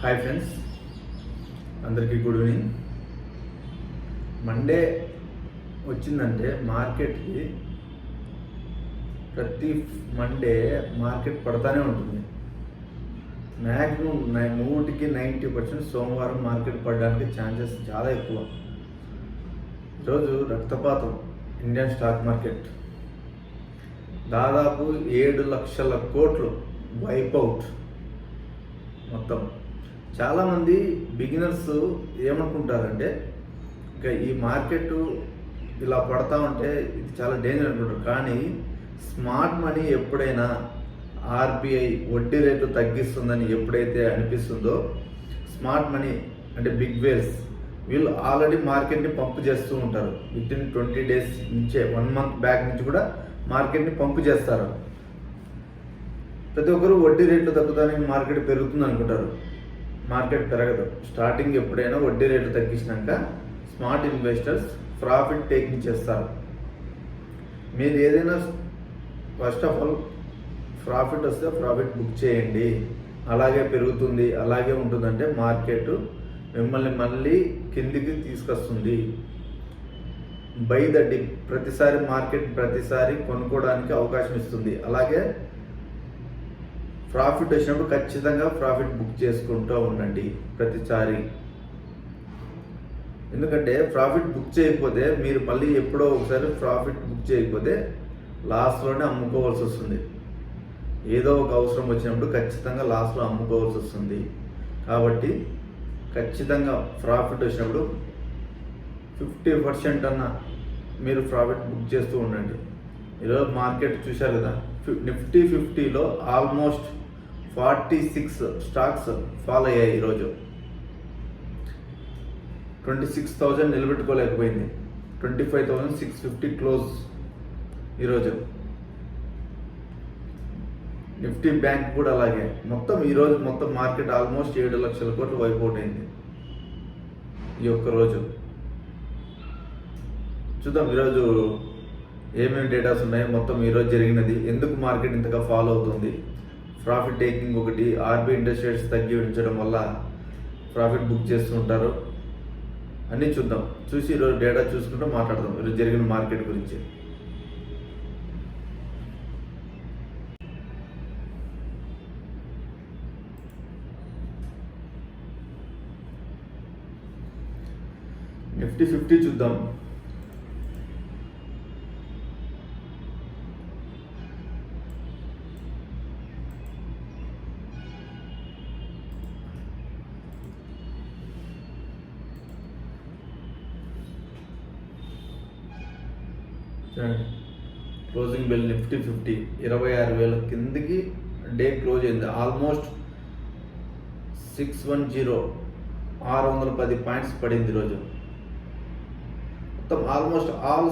Hi friends, అందరికీ good evening. Monday వచ్చిందంటే మార్కెట్కి ప్రతి మండే మార్కెట్ పడతానే ఉంటుంది. మ్యాక్సిమం 90% సోమవారం మార్కెట్ పడడానికి ఛాన్సెస్ చాలా ఎక్కువ. ఈరోజు రక్తపాతం ఇండియన్ స్టాక్ మార్కెట్ దాదాపు 7 లక్షల కోట్లు వైప్అవుట్ మొత్తం. చాలామంది బిగినర్స్ ఏమనుకుంటారంటే ఇంకా ఈ మార్కెట్ ఇలా పడతా ఉంటే ఇది చాలా డేంజర్ అనుకుంటారు. కానీ స్మార్ట్ మనీ ఎప్పుడైనా ఆర్బీఐ వడ్డీ రేటు తగ్గిస్తుందని ఎప్పుడైతే అనిపిస్తుందో, స్మార్ట్ మనీ అంటే బిగ్ వేల్స్ వీళ్ళు ఆల్రెడీ మార్కెట్ని పంపు చేస్తూ ఉంటారు. వితిన్ 20 days నుంచే 1 month బ్యాక్ నుంచి కూడా మార్కెట్ని పంపు చేస్తారు. ప్రతి ఒక్కరు వడ్డీ రేట్లు తగ్గుతానికి మార్కెట్ పెరుగుతుంది అనుకుంటారు. మార్కెట్ పెరగదు. స్టార్టింగ్ ఎప్పుడైనా వడ్డీ రేట్లు తగ్గించినాక స్మార్ట్ ఇన్వెస్టర్స్ ప్రాఫిట్ టేకింగ్ చేస్తారు. మీరు ఏదైనా ఫస్ట్ ఆఫ్ ఆల్ ప్రాఫిట్ వస్తే ప్రాఫిట్ బుక్ చేయండి. అలాగే పెరుగుతుంది, అలాగే ఉంటుందంటే మార్కెట్ మిమ్మల్ని మళ్ళీ కిందికి తీసుకొస్తుంది. బై ద డిప్, ప్రతిసారి మార్కెట్ ప్రతిసారి కొనుక్కోవడానికి అవకాశం ఇస్తుంది. అలాగే ప్రాఫిట్ వచ్చినప్పుడు ఖచ్చితంగా ప్రాఫిట్ బుక్ చేసుకుంటూ ఉండండి ప్రతిసారి. ఎందుకంటే ప్రాఫిట్ బుక్ చేయకపోతే మీరు మళ్ళీ ఎప్పుడో ఒకసారి ప్రాఫిట్ బుక్ చేయకపోతే లాస్లోనే అమ్ముకోవాల్సి వస్తుంది. ఏదో ఒక అవసరం వచ్చినప్పుడు ఖచ్చితంగా లాస్లో అమ్ముకోవాల్సి వస్తుంది. కాబట్టి ఖచ్చితంగా ప్రాఫిట్ వచ్చినప్పుడు 50% అన్న మీరు ప్రాఫిట్ బుక్ చేస్తూ ఉండండి. ఈరోజు మార్కెట్ చూశారు కదా, నిఫ్టీ 50లో ఆల్మోస్ట్ 46 స్టాక్స్ ఫాల్ అయ్యాయి. ఈరోజు 26,000 నిలబెట్టుకోలేకపోయింది. 25,650 క్లోజ్ ఈరోజు. నిఫ్టీ బ్యాంక్ కూడా అలాగే. మొత్తం ఈరోజు మొత్తం మార్కెట్ ఆల్మోస్ట్ 7 లక్షల కోట్లు వైపౌట్ అయింది ఈ ఒక్క రోజు. చూద్దాం ఈరోజు ఏమేమి డేటాస్ ఉన్నాయో, మొత్తం ఈరోజు జరిగినది, ఎందుకు మార్కెట్ ఇంతగా ఫాలో అవుతుంది, ప్రాఫిట్ టేకింగ్ ఒకటి, ఆర్బీఐ ఇంట్రెస్ట్ రేట్స్ తగ్గి ఉంచడం వల్ల ప్రాఫిట్ బుక్ చేస్తూ ఉంటారు, అన్నీ చూద్దాం. చూసి ఈరోజు డేటా చూసుకుంటూ మాట్లాడదాం ఈరోజు జరిగిన మార్కెట్ గురించి. నిఫ్టీ 50 చూద్దాం. క్లోజింగ్ బెల్ నిఫ్టీ 50 26,000 కిందికి డే క్లోజ్ అయింది. ఆల్మోస్ట్ 610 పాయింట్స్ పడింది ఈరోజు. మొత్తం ఆల్మోస్ట్ ఆల్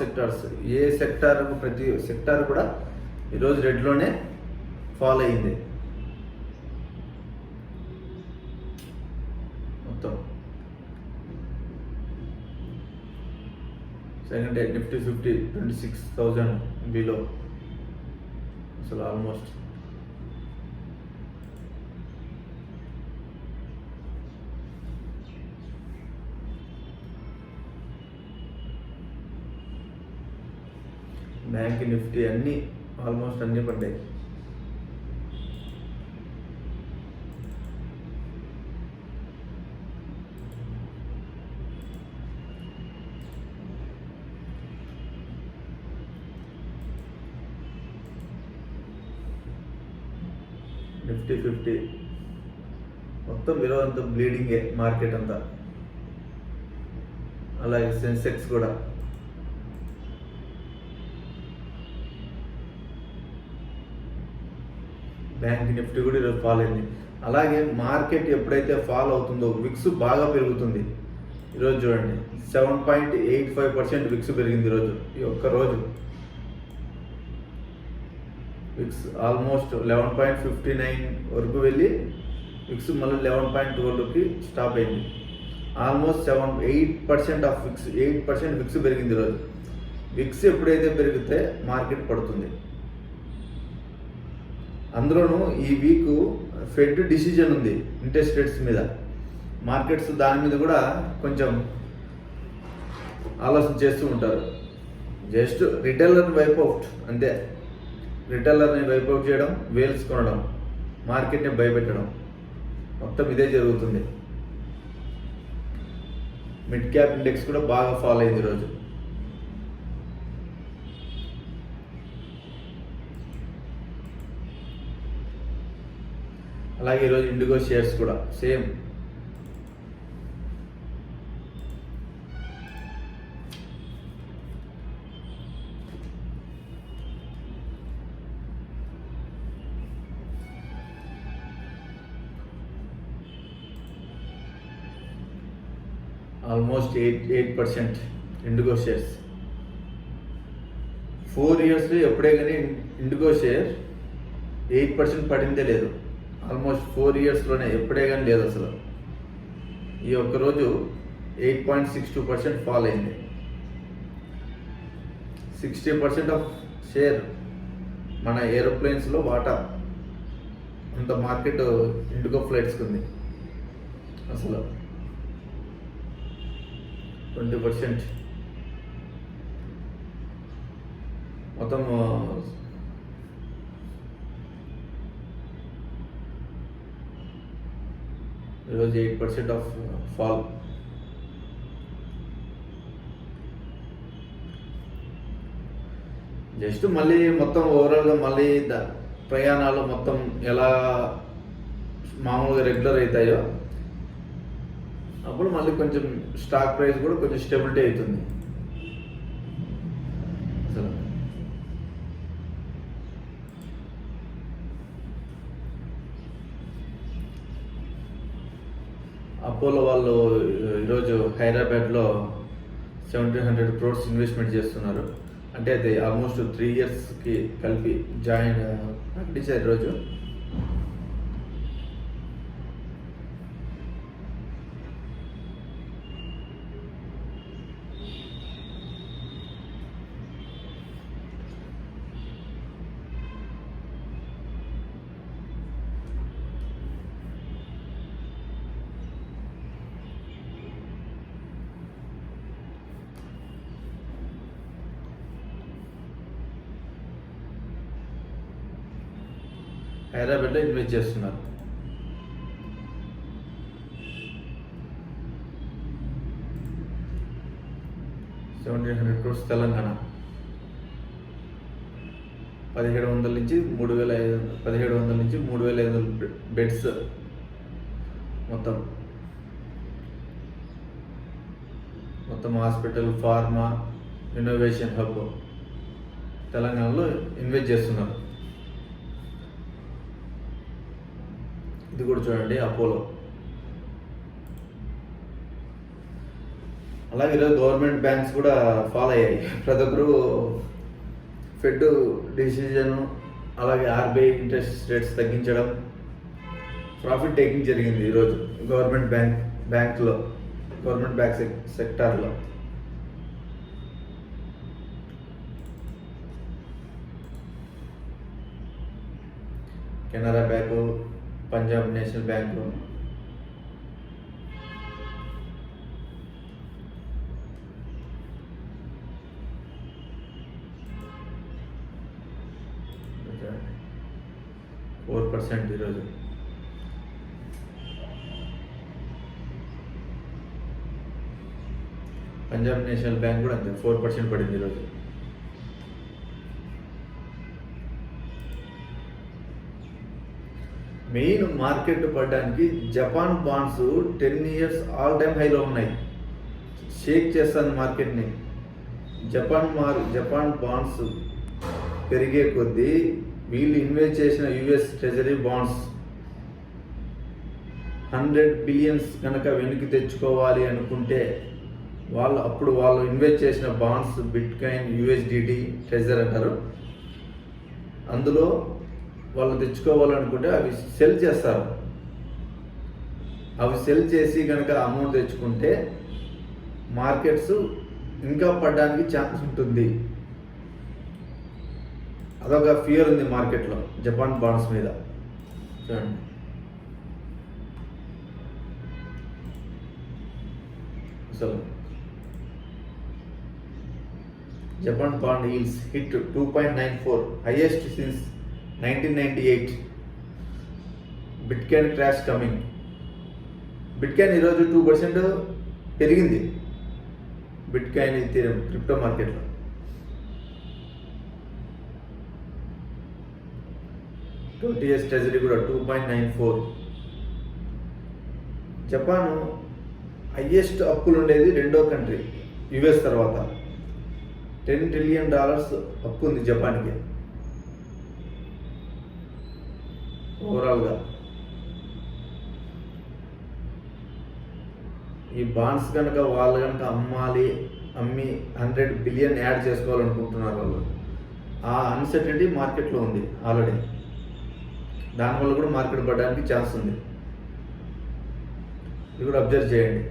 సెక్టార్స్ ఏ సెక్టార్, ప్రతి సెక్టార్ కూడా ఈరోజు రెడ్లోనే ఫాలో అయింది. మొత్తం సెకండ్ డే నిఫ్టీ 50 26,000 బిలో అసలు ఆల్మోస్ట్. బ్యాంక్ నిఫ్టీ అన్నీ ఆల్మోస్ట్ అన్నీ పడ్డాయి. నిఫ్టీ 50 మొత్తం ఈరోజు అంతా బ్లీడింగే మార్కెట్ అంతా. అలాగే సెన్సెక్స్ కూడా బ్యాంక్ నిఫ్టీ కూడా ఈరోజు ఫాల్ అయింది. అలాగే మార్కెట్ ఎప్పుడైతే ఫాల్ అవుతుందో విక్స్ బాగా పెరుగుతుంది. ఈరోజు చూడండి 7.85% విక్స్ పెరిగింది ఈరోజు. ఈ ఒక్క రోజు విక్స్ ఆల్మోస్ట్ 11.59 వరకు వెళ్ళి విక్స్ మళ్ళీ 11.12కి స్టాప్ అయింది. ఆల్మోస్ట్ 8% ఆఫ్ విక్స్ 8% విక్స్ పెరిగింది ఈరోజు. విక్స్ ఎప్పుడైతే పెరిగితే మార్కెట్ పడుతుంది. అందులోనూ ఈ వీక్ ఫెడ్ డిసిజన్ ఉంది ఇంట్రెస్ట్ రేట్స్ మీద. మార్కెట్స్ దాని మీద కూడా కొంచెం ఆలోచన చేస్తూ ఉంటారు. జస్ట్ రిటైలర్ని వైప్అవుట్ అంతే. రిటైలర్ని వైప్అవుట్ చేయడం, వేల్స్ కొనడం, మార్కెట్ని భయపెట్టడం, మొత్తం ఇదే జరుగుతుంది. మిడ్ క్యాప్ ఇండెక్స్ కూడా బాగా ఫాలో అయింది ఈరోజు. అలాగే ఈరోజు ఇండిగో షేర్స్ కూడా సేమ్. Almost 8% IndiGo shares. 4 ఇయర్స్లో ఎప్పుడే కానీ ఇండిగో షేర్ 8% పడిందే లేదు. ఆల్మోస్ట్ 4 ఇయర్స్లోనే ఎప్పుడే కానీ లేదు అసలు. ఈ ఒక్కరోజు 8.62% ఫాల్ అయింది. 60% ఆఫ్ షేర్ మన ఏరోప్లేన్స్లో వాటా, అంత మార్కెట్ ఇండిగో ఫ్లైట్స్కి ఉంది. అసలు 20% మొత్తం ఈరోజు 8% ఆఫ్ ఫాల్. జస్ట్ మళ్ళీ మొత్తం ఓవరాల్గా మళ్ళీ ప్రయాణాలు మొత్తం ఎలా మామూలుగా రెగ్యులర్ అవుతాయో అప్పుడు మళ్ళీ కొంచెం స్టాక్ ప్రైస్ కూడా కొంచెం స్టెబిలిటీ అవుతుంది. అసలు అపోలో వాళ్ళు ఈరోజు హైదరాబాద్లో 1700 crores ఇన్వెస్ట్మెంట్ చేస్తున్నారు. అంటే అది ఆల్మోస్ట్ 3 ఇయర్స్కి కలిపి జాయిన్ ప్రకటించారు ఈరోజు. హైదరాబాద్లో ఇన్వెస్ట్ చేస్తున్నారు. $1,700 crores తెలంగాణ 1700 నుంచి 3,500 బెడ్స్ మొత్తం హాస్పిటల్, ఫార్మా, ఇన్నోవేషన్ హబ్ తెలంగాణలో ఇన్వెస్ట్ చేస్తున్నారు. ఇది కూడా చూడండి అపోలో. అలాగే ఈరోజు గవర్నమెంట్ బ్యాంక్స్ కూడా ఫాలో అయ్యాయి. ప్రతి ఒక్కరు ఫెడ్ డిసిజన్, అలాగే ఆర్బీఐ ఇంట్రెస్ట్ రేట్స్ తగ్గించడం, ప్రాఫిట్ టేకింగ్ జరిగింది ఈరోజు గవర్నమెంట్ బ్యాంక్ సెక్టార్లో. Canara bank, Punjab national bank, %4 ఈరోజు. పంజాబ్ నేషనల్ బ్యాంక్ కూడా అంతే 4% పడింది ఈరోజు. మెయిన్ మార్కెట్ పడడానికి Japan bonds 10 years all time హైలో ఉన్నాయి. షేక్ చేస్తాను మార్కెట్ని. జపాన్ బాండ్స్ పెరిగే కొద్దీ వీళ్ళు ఇన్వెస్ట్ చేసిన యుఎస్ ట్రెజరీ బాండ్స్ 100 బిలియన్స్ కనుక వెనక్కి తెచ్చుకోవాలి అనుకుంటే వాళ్ళు ఇన్వెస్ట్ చేసిన బాండ్స్, బిట్కాయిన్, యూఎస్డిటీ ట్రెజర్ అంటారు, అందులో వాళ్ళు తెచ్చుకోవాలనుకుంటే అవి సెల్ చేస్తారు. అవి సెల్ చేసి కనుక అమౌంట్ తెచ్చుకుంటే మార్కెట్స్ ఇంకా పడడానికి ఛాన్స్ ఉంటుంది. అదొక ఫియర్ ఉంది మార్కెట్లో జపాన్ బాండ్స్ మీద. చూడండి అసలు Japan bond yields hit 2.94, highest since 1998. Bitcoin crash coming. Bitcoin ఈరోజు 2% పెరిగింది. బిట్కాయిన్ ఇథీరియం క్రిప్టో మార్కెట్లో 20 years ట్రెజరీ కూడా 2.94. జపాన్ హైయెస్ట్ అప్పులు ఉండేది రెండో కంట్రీ యుఎస్ తర్వాత. $10 trillion అప్పు ఉంది జపాన్కి ఓవరాల్గా. ఈ బాండ్స్ కనుక వాళ్ళు కనుక అమ్మి 100 బిలియన్ యాడ్ చేసుకోవాలనుకుంటున్నారు వాళ్ళు. ఆ అన్సర్టనిటీ మార్కెట్లో ఉంది ఆల్రెడీ. దానివల్ల కూడా మార్కెట్ పడడానికి ఛాన్స్ ఉంది. ఇది కూడా అబ్జర్వ్ చేయండి,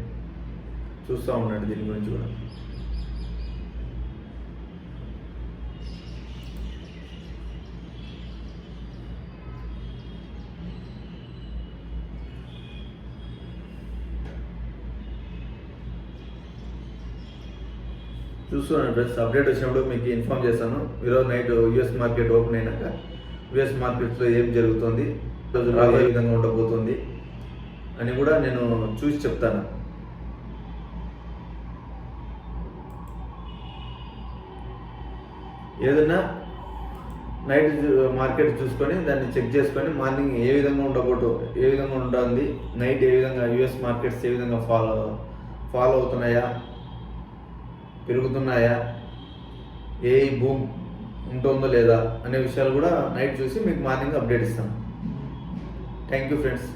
చూస్తూ ఉండండి దీని గురించి కూడా. చూస్తున్నాను ఫ్రెండ్స్, అప్డేట్ వచ్చినప్పుడు మీకు ఇన్ఫామ్ చేస్తాను. ఈరోజు నైట్ యూఎస్ మార్కెట్ ఓపెన్ అయినాక యూఎస్ మార్కెట్స్లో ఏం జరుగుతుంది, రోజు రాబోయే విధంగా ఉండబోతుంది అని కూడా నేను చూసి చెప్తాను. ఏదైనా నైట్ మార్కెట్ చూసుకొని దాన్ని చెక్ చేసుకొని మార్నింగ్ ఏ విధంగా ఉంటుంది, నైట్ ఏ విధంగా యూఎస్ మార్కెట్స్ ఏ విధంగా ఫాలో అవుతున్నాయా, పెరుగుతున్నాయా, ఏ భూమ్ ఉంటుందో లేదా అనే విషయాలు కూడా నైట్ చూసి మీకు మార్నింగ్ అప్డేట్ ఇస్తాను. Thank you friends.